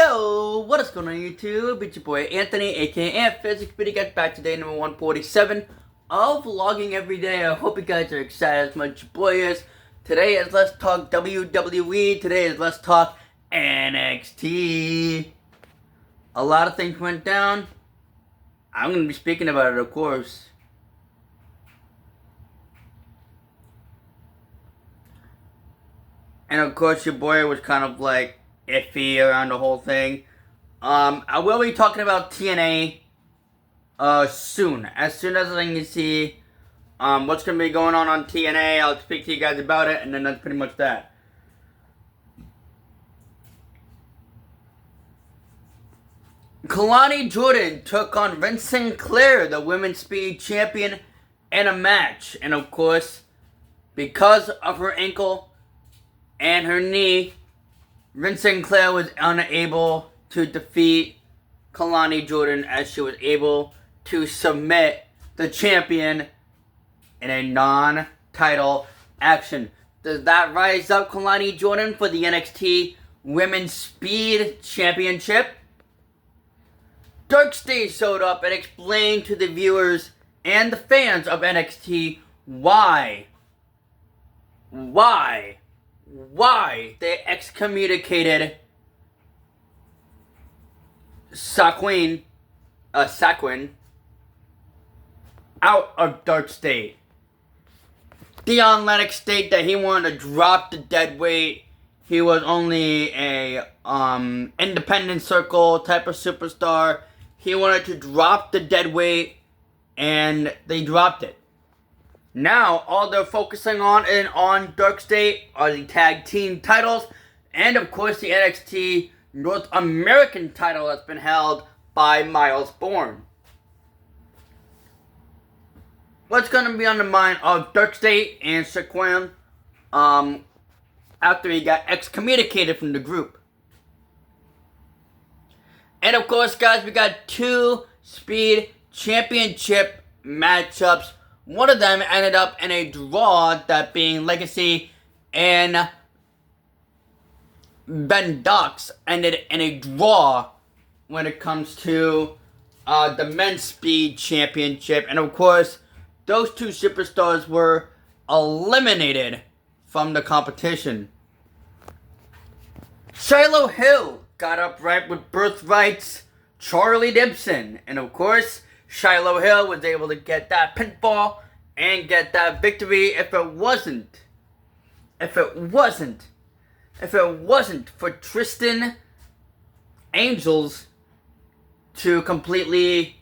Yo, what is going on YouTube? It's your boy Anthony, aka Antphysics, but get back to day number 147 of vlogging every day. I hope you guys are excited as much as your boy is. Today is Let's Talk WWE. Today is Let's Talk NXT. A lot of things went down. I'm going to be speaking about it, of course. And of course, your boy was kind of like iffy around the whole thing. I will be talking about TNA soon. As soon as I can see what's going to be going on TNA, I'll speak to you guys about it, and then that's pretty much that. Kelani Jordan took on Vince Sinclair, the Women's Speed Champion, in a match. And of course, because of her ankle and her knee, Vince Sinclair was unable to defeat Kelani Jordan, as she was able to submit the champion in a non-title action. Does that rise up Kelani Jordan for the NXT Women's Speed Championship? Dark Stage showed up and explained to the viewers and the fans of NXT why they excommunicated Saquin out of Dark State. Dion Lennox stated that he wanted to drop the dead weight. He was only a independent circle type of superstar. He wanted to drop the dead weight, and they dropped it. Now, all they're focusing on Dark State are the tag team titles, and of course the NXT North American title that's been held by Miles Bourne. What's going to be on the mind of Dark State and Shaquan after he got excommunicated from the group? And of course, guys, we got 2 Speed Championship matchups. One of them ended up in a draw, that being Legacy and Ben Dux ended in a draw when it comes to the Men's Speed Championship. And of course, those 2 superstars were eliminated from the competition. Shiloh Hill got upright with Birthright's Charlie Dibson. And of course, Shiloh Hill was able to get that pinfall and get that victory if it wasn't for Tristan Angels to completely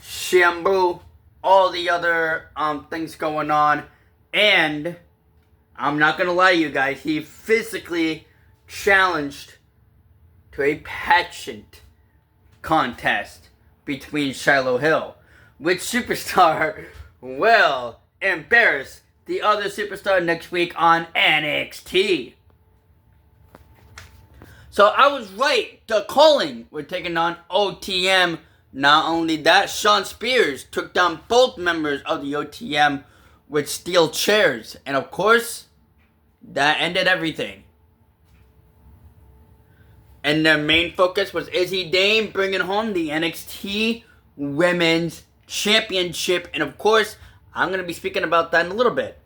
shampoo all the other things going on. And I'm not gonna lie to you guys, he physically challenged to a pageant contest between Shiloh Hill. Which superstar will embarrass the other superstar next week on NXT? So I was right. The Calling were taking on OTM. Not only that, Shawn Spears took down both members of the OTM with steel chairs. And of course, that ended everything. And their main focus was Izzy Dame bringing home the NXT Women's Championship. And of course, I'm going to be speaking about that in a little bit.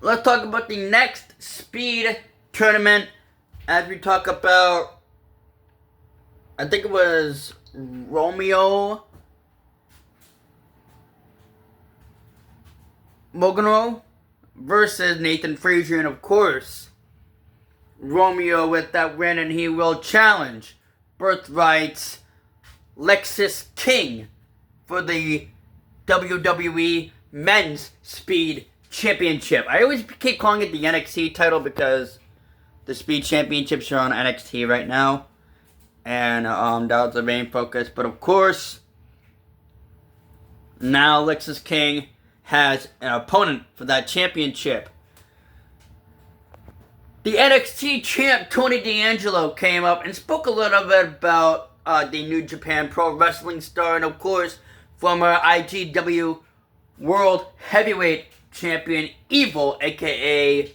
Let's talk about the next Speed tournament. As we talk about, I think it was Romeo Mogano versus Nathan Frazier. And of course, Romeo with that win, and he will challenge Birthright's Lexis King for the WWE Men's Speed Championship. I always keep calling it the NXT title because the Speed Championships are on NXT right now, and that was the main focus. But of course, now Lexis King has an opponent for that championship. The NXT champ Tony D'Angelo came up and spoke a little bit about the New Japan Pro Wrestling star, and of course, former IGW World Heavyweight Champion Evil, aka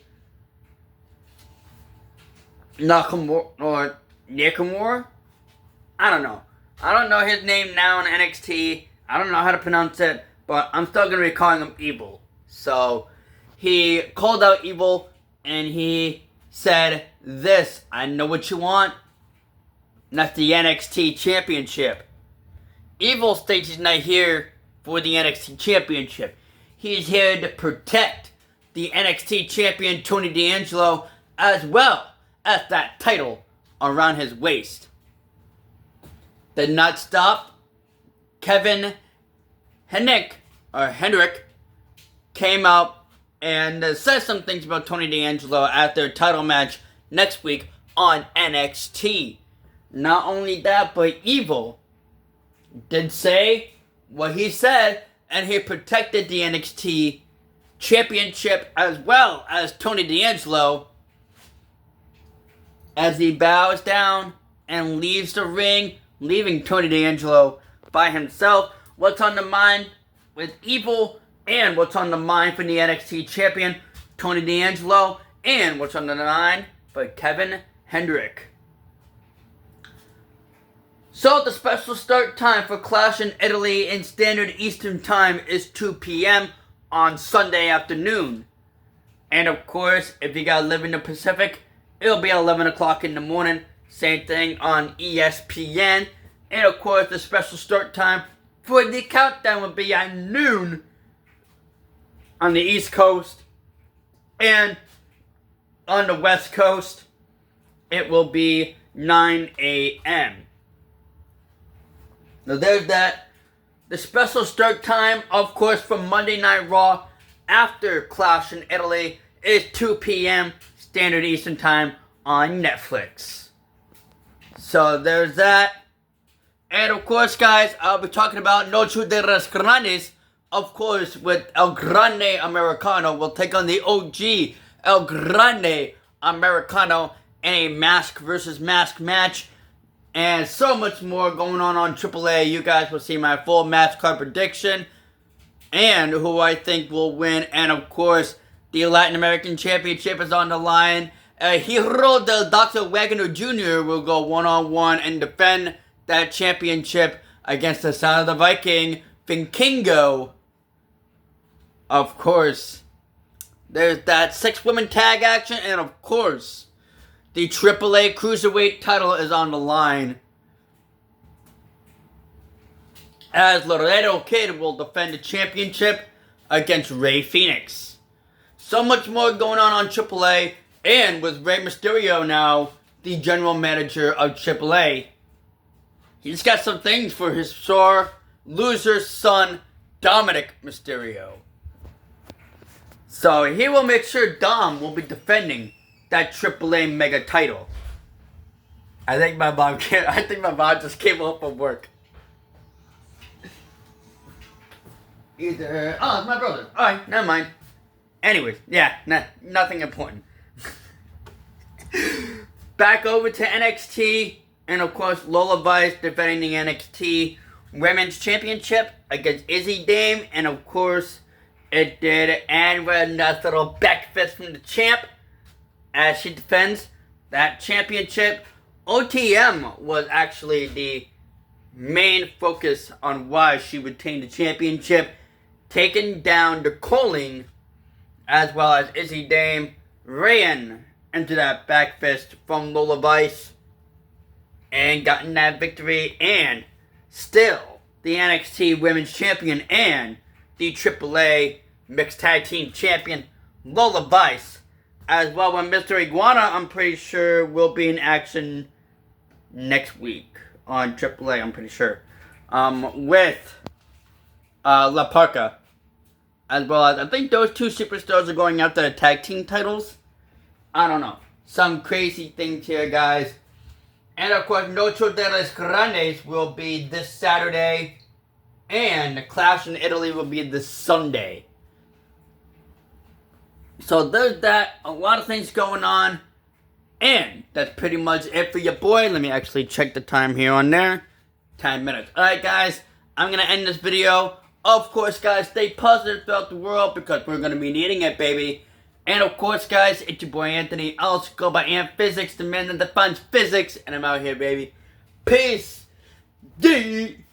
Nakamura, or Nakamura? I don't know. I don't know his name now in NXT. I don't know how to pronounce it, but I'm still going to be calling him Evil. So, he called out Evil, and he said this: I know what you want. And that's the NXT Championship. Evil states he's not here for the NXT Championship. He's here to protect the NXT Champion Tony D'Angelo, as well as that title around his waist. Did not stop. Kevin Hendrick came out and said some things about Tony D'Angelo at their title match next week on NXT. Not only that, but Evil did say what he said, and he protected the NXT Championship as well as Tony D'Angelo as he bows down and leaves the ring, leaving Tony D'Angelo by himself. What's on the mind with Evil, and what's on the mind for the NXT Champion Tony D'Angelo, and what's on the mind for Kevin Hendrick. So the special start time for Clash in Italy in Standard Eastern Time is 2 p.m. on Sunday afternoon. And of course, if you gotta live in the Pacific, it'll be 11 o'clock in the morning. Same thing on ESPN. And of course, the special start time for the countdown will be at noon on the East Coast. And on the West Coast, it will be 9 a.m. Now there's that. The special start time, of course, for Monday Night Raw after Clash in Italy is 2 p.m. Standard Eastern Time on Netflix. So there's that. And of course, guys, I'll be talking about Noche de los Grandes. Of course, with El Grande Americano will take on the OG El Grande Americano in a mask versus mask match. And so much more going on AAA. You guys will see my full match card prediction and who I think will win. And of course, the Latin American Championship is on the line. Hero del Dr. Wagner Jr. will go one-on-one and defend that championship against the son of the Viking, Vikingo. Of course, there's that 6-woman tag action, and of course, the AAA Cruiserweight title is on the line, as Laredo Kid will defend the championship against Rey Fenix. So much more going on AAA, and with Rey Mysterio now the general manager of AAA, he's got some things for his sore loser son, Dominic Mysterio. So he will make sure Dom will be defending that AAA mega title. I think my mom just came home from work. It's my brother. Alright, never mind. Anyways, yeah, nothing important. Back over to NXT, and of course Lola Vice defending the NXT Women's Championship against Izzy Dame, and of course it did end with a nice little back fist from the champ as she defends that championship. OTM was actually the main focus on why she retained the championship, taking down the Colleen as well as Izzy Dame, ran into that back fist from Lola Vice and gotten that victory, and still the NXT Women's Champion and the AAA Mixed Tag Team Champion Lola Vice, as well as Mr. Iguana, I'm pretty sure, will be in action next week on AAA, I'm pretty sure, with La Parca, as well as, I think those two superstars are going after the tag team titles. I don't know. Some crazy things here, guys. And of course, Noche de los Grandes will be this Saturday, and the Clash in Italy will be this Sunday. So there's that. A lot of things going on. And that's pretty much it for your boy. Let me actually check the time here on there. 10 minutes. Alright, guys. I'm going to end this video. Of course, guys, stay positive throughout the world because we're going to be needing it, baby. And of course, guys, it's your boy Anthony. I also go by Ant Physics, the man that defines physics. And I'm out here, baby. Peace. D.